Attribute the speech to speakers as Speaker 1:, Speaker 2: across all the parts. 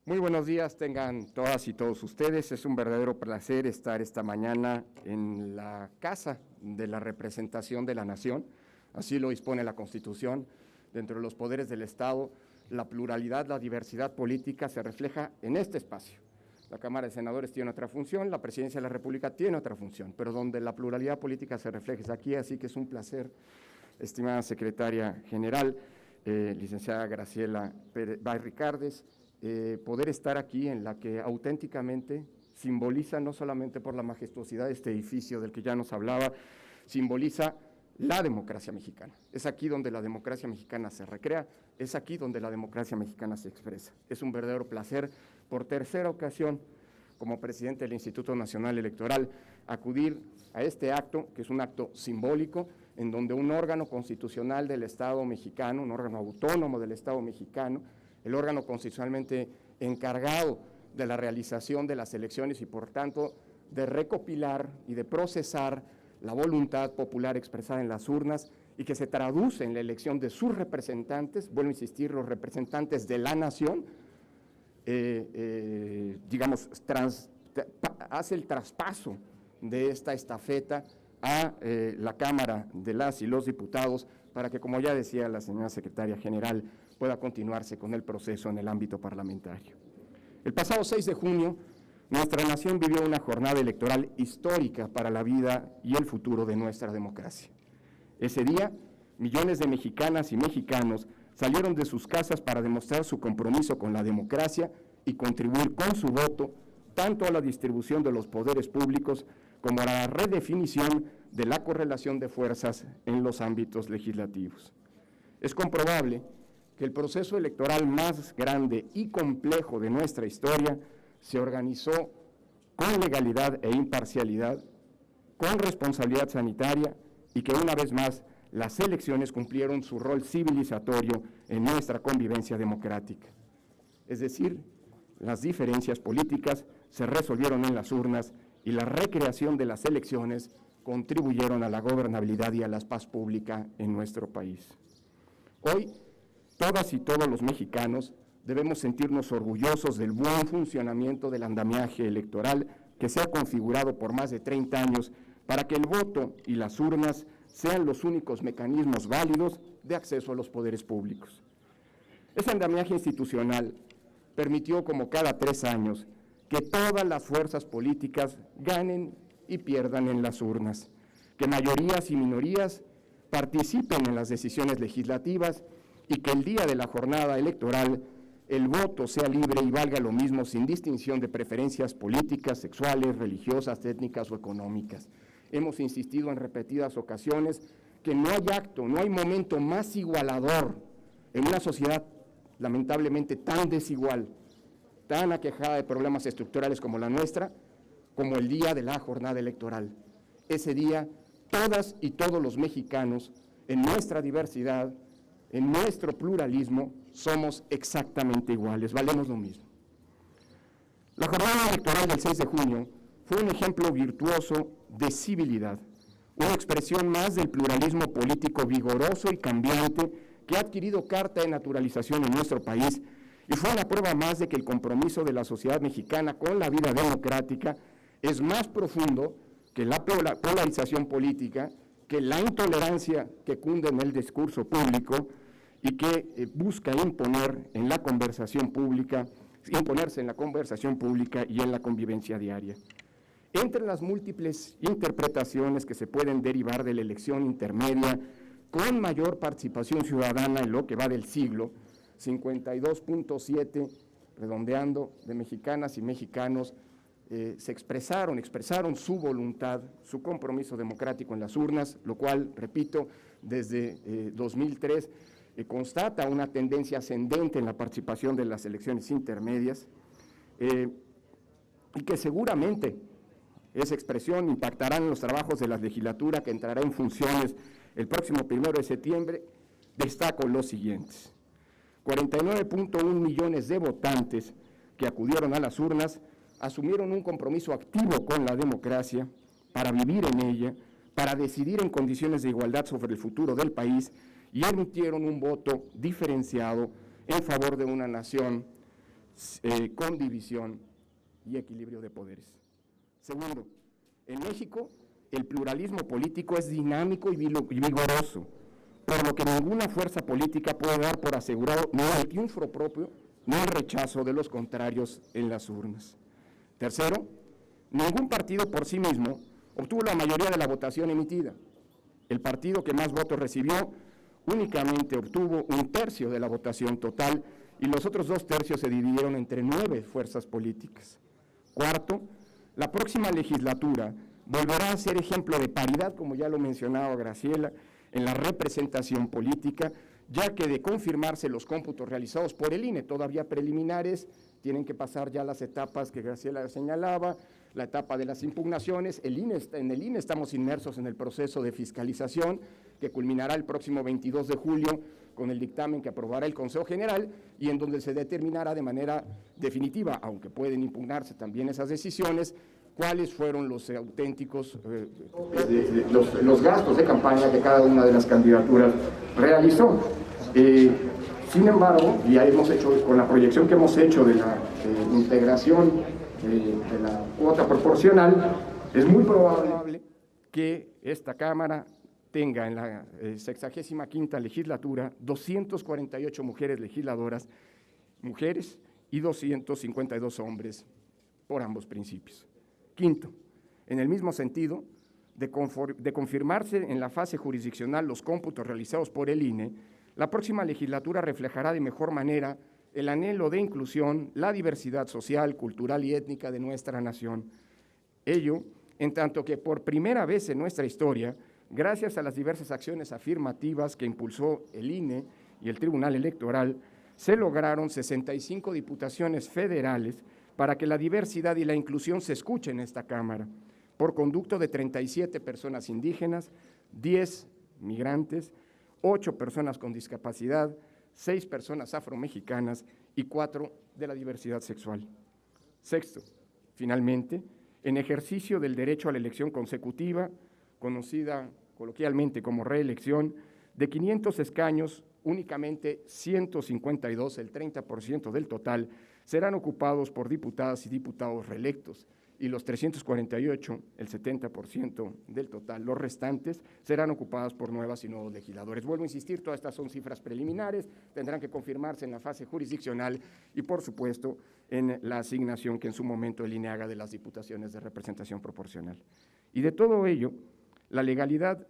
Speaker 1: Muy buenos días, tengan todas y todos ustedes. Es un verdadero placer estar esta mañana en la casa de la representación de la nación. Así lo dispone la Constitución. Dentro de los poderes del Estado, la pluralidad, la diversidad política se refleja en este espacio. La Cámara de Senadores tiene otra función, la Presidencia de la República tiene otra función, pero donde la pluralidad política se refleja es aquí, así que es un placer, estimada Secretaria General, licenciada Graciela Bay Ricardes, poder estar aquí en la que auténticamente simboliza, no solamente por la majestuosidad de este edificio del que ya nos hablaba, simboliza la democracia mexicana. Es aquí donde la democracia mexicana se recrea, es aquí donde la democracia mexicana se expresa. Es un verdadero placer, por tercera ocasión, como presidente del Instituto Nacional Electoral, acudir a este acto, que es un acto simbólico, en donde un órgano constitucional del Estado mexicano, un órgano autónomo del Estado mexicano, el órgano constitucionalmente encargado de la realización de las elecciones y, por tanto, de recopilar y de procesar la voluntad popular expresada en las urnas y que se traduce en la elección de sus representantes, vuelvo a insistir, los representantes de la nación, hace el traspaso de esta estafeta a la Cámara de las y los Diputados para que, como ya decía la señora Secretaria General, pueda continuarse con el proceso en el ámbito parlamentario. El pasado 6 de junio, nuestra nación vivió una jornada electoral histórica para la vida y el futuro de nuestra democracia. Ese día, millones de mexicanas y mexicanos salieron de sus casas para demostrar su compromiso con la democracia y contribuir con su voto tanto a la distribución de los poderes públicos como a la redefinición de la correlación de fuerzas en los ámbitos legislativos. Es comprobable que el proceso electoral más grande y complejo de nuestra historia se organizó con legalidad e imparcialidad, con responsabilidad sanitaria y que una vez más las elecciones cumplieron su rol civilizatorio en nuestra convivencia democrática. Es decir, las diferencias políticas se resolvieron en las urnas y la recreación de las elecciones contribuyeron a la gobernabilidad y a la paz pública en nuestro país. Hoy, todas y todos los mexicanos debemos sentirnos orgullosos del buen funcionamiento del andamiaje electoral que se ha configurado por más de 30 años para que el voto y las urnas sean los únicos mecanismos válidos de acceso a los poderes públicos. Ese andamiaje institucional permitió, como cada 3 años, que todas las fuerzas políticas ganen y pierdan en las urnas, que mayorías y minorías participen en las decisiones legislativas y que el día de la jornada electoral el voto sea libre y valga lo mismo sin distinción de preferencias políticas, sexuales, religiosas, étnicas o económicas. Hemos insistido en repetidas ocasiones que no hay acto, no hay momento más igualador en una sociedad lamentablemente tan desigual, tan aquejada de problemas estructurales como la nuestra, como el día de la jornada electoral. Ese día, todas y todos los mexicanos, en nuestra diversidad, en nuestro pluralismo, somos exactamente iguales, valemos lo mismo. La jornada electoral del 6 de junio fue un ejemplo virtuoso de civilidad, una expresión más del pluralismo político vigoroso y cambiante que ha adquirido carta de naturalización en nuestro país y fue una prueba más de que el compromiso de la sociedad mexicana con la vida democrática es más profundo que la polarización política, que la intolerancia que cunde en el discurso público y que busca imponerse en la conversación pública y en la convivencia diaria. Entre las múltiples interpretaciones que se pueden derivar de la elección intermedia con mayor participación ciudadana en lo que va del siglo, 52.7, redondeando, de mexicanas y mexicanos expresaron su voluntad, su compromiso democrático en las urnas, lo cual, repito, desde 2003 constata una tendencia ascendente en la participación de las elecciones intermedias y que seguramente esa expresión impactará en los trabajos de la legislatura que entrará en funciones el próximo 1 de septiembre. Destaco los siguientes: 49.1 millones de votantes que acudieron a las urnas asumieron un compromiso activo con la democracia para vivir en ella, para decidir en condiciones de igualdad sobre el futuro del país y emitieron un voto diferenciado en favor de una nación con división y equilibrio de poderes. Segundo, en México el pluralismo político es dinámico y vigoroso, por lo que ninguna fuerza política puede dar por asegurado ni el triunfo propio ni el rechazo de los contrarios en las urnas. Tercero, ningún partido por sí mismo obtuvo la mayoría de la votación emitida. El partido que más votos recibió únicamente obtuvo 1/3 de la votación total y los otros 2/3 se dividieron entre 9 fuerzas políticas. Cuarto, la próxima legislatura volverá a ser ejemplo de paridad, como ya lo mencionaba Graciela, en la representación política, ya que de confirmarse los cómputos realizados por el INE, todavía preliminares, tienen que pasar ya las etapas que Graciela señalaba, la etapa de las impugnaciones. En el INE estamos inmersos en el proceso de fiscalización que culminará el próximo 22 de julio con el dictamen que aprobará el Consejo General y en donde se determinará de manera definitiva, aunque pueden impugnarse también esas decisiones, cuáles fueron los auténticos los gastos de campaña que cada una de las candidaturas realizó. Sin embargo, ya hemos hecho, con la proyección que hemos hecho de la integración de la cuota proporcional, es muy probable que esta Cámara tenga en la 65ª legislatura 248 mujeres legisladoras, mujeres, y 252 hombres por ambos principios. Quinto, en el mismo sentido, de confirmarse en la fase jurisdiccional los cómputos realizados por el INE, la próxima legislatura reflejará de mejor manera el anhelo de inclusión, la diversidad social, cultural y étnica de nuestra nación. Ello, en tanto que por primera vez en nuestra historia, gracias a las diversas acciones afirmativas que impulsó el INE y el Tribunal Electoral, se lograron 65 diputaciones federales para que la diversidad y la inclusión se escuchen en esta Cámara, por conducto de 37 personas indígenas, 10 migrantes, 8 personas con discapacidad, 6 personas afromexicanas y 4 de la diversidad sexual. Sexto, finalmente, en ejercicio del derecho a la elección consecutiva, conocida coloquialmente como reelección, de 500 escaños, únicamente 152, el 30% del total, serán ocupados por diputadas y diputados reelectos, y los 348, el 70% del total, los restantes, serán ocupados por nuevas y nuevos legisladores. Vuelvo a insistir, todas estas son cifras preliminares, tendrán que confirmarse en la fase jurisdiccional y, por supuesto, en la asignación que en su momento el INE haga de las diputaciones de representación proporcional. Y de todo ello, la legalidad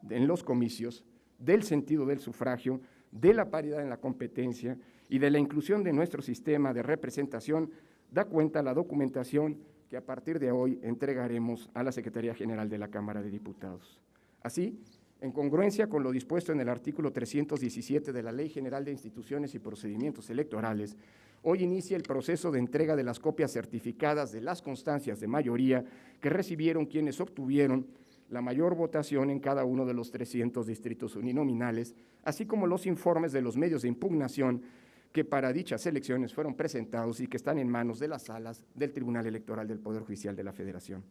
Speaker 1: en los comicios, del sentido del sufragio, de la paridad en la competencia y de la inclusión de nuestro sistema de representación da cuenta la documentación que a partir de hoy entregaremos a la Secretaría General de la Cámara de Diputados. Así, en congruencia con lo dispuesto en el artículo 317 de la Ley General de Instituciones y Procedimientos Electorales, hoy inicia el proceso de entrega de las copias certificadas de las constancias de mayoría que recibieron quienes obtuvieron la mayor votación en cada uno de los 300 distritos uninominales, así como los informes de los medios de impugnación que para dichas elecciones fueron presentados y que están en manos de las salas del Tribunal Electoral del Poder Judicial de la Federación.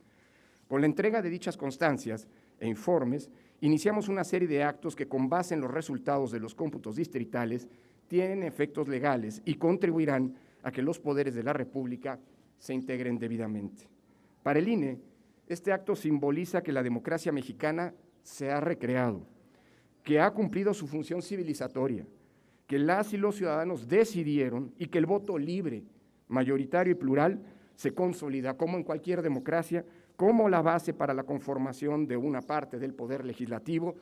Speaker 1: Con la entrega de dichas constancias e informes, iniciamos una serie de actos que, con base en los resultados de los cómputos distritales, tienen efectos legales y contribuirán a que los poderes de la República se integren debidamente. Para el INE, este acto simboliza que la democracia mexicana se ha recreado, que ha cumplido su función civilizatoria, que las y los ciudadanos decidieron y que el voto libre, mayoritario y plural se consolida, como en cualquier democracia, como la base para la conformación de una parte del poder legislativo,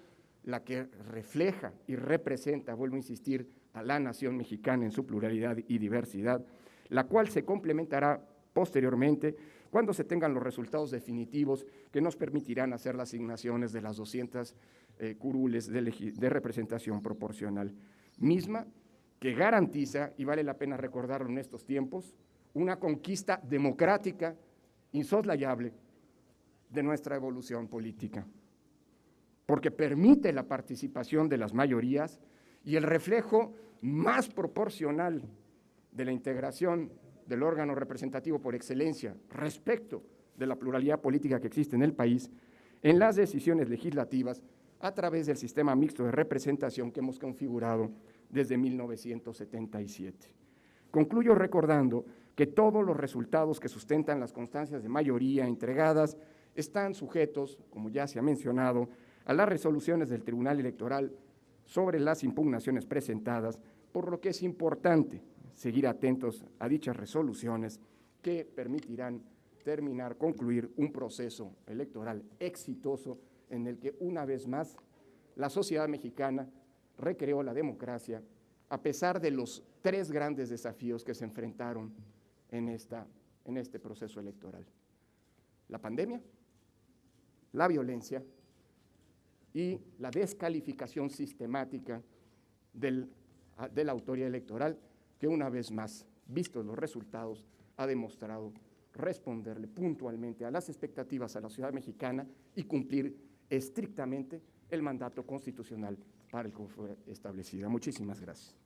Speaker 1: la que refleja y representa, vuelvo a insistir, a la nación mexicana en su pluralidad y diversidad, la cual se complementará posteriormente cuando se tengan los resultados definitivos que nos permitirán hacer las asignaciones de las 200 curules de representación proporcional, misma que garantiza, y vale la pena recordarlo en estos tiempos, una conquista democrática insoslayable de nuestra evolución política, porque permite la participación de las mayorías y el reflejo más proporcional de la integración del órgano representativo por excelencia respecto de la pluralidad política que existe en el país en las decisiones legislativas a través del sistema mixto de representación que hemos configurado desde 1977. Concluyo recordando que todos los resultados que sustentan las constancias de mayoría entregadas están sujetos, como ya se ha mencionado, a las resoluciones del Tribunal Electoral sobre las impugnaciones presentadas, por lo que es importante seguir atentos a dichas resoluciones que permitirán concluir un proceso electoral exitoso en el que una vez más la sociedad mexicana recreó la democracia a pesar de los 3 grandes desafíos que se enfrentaron en este proceso electoral: la pandemia, la violencia y la descalificación sistemática de la autoridad electoral, que una vez más, vistos los resultados, ha demostrado responderle puntualmente a las expectativas a la sociedad mexicana y cumplir estrictamente el mandato constitucional para el que fue establecida. Muchísimas gracias.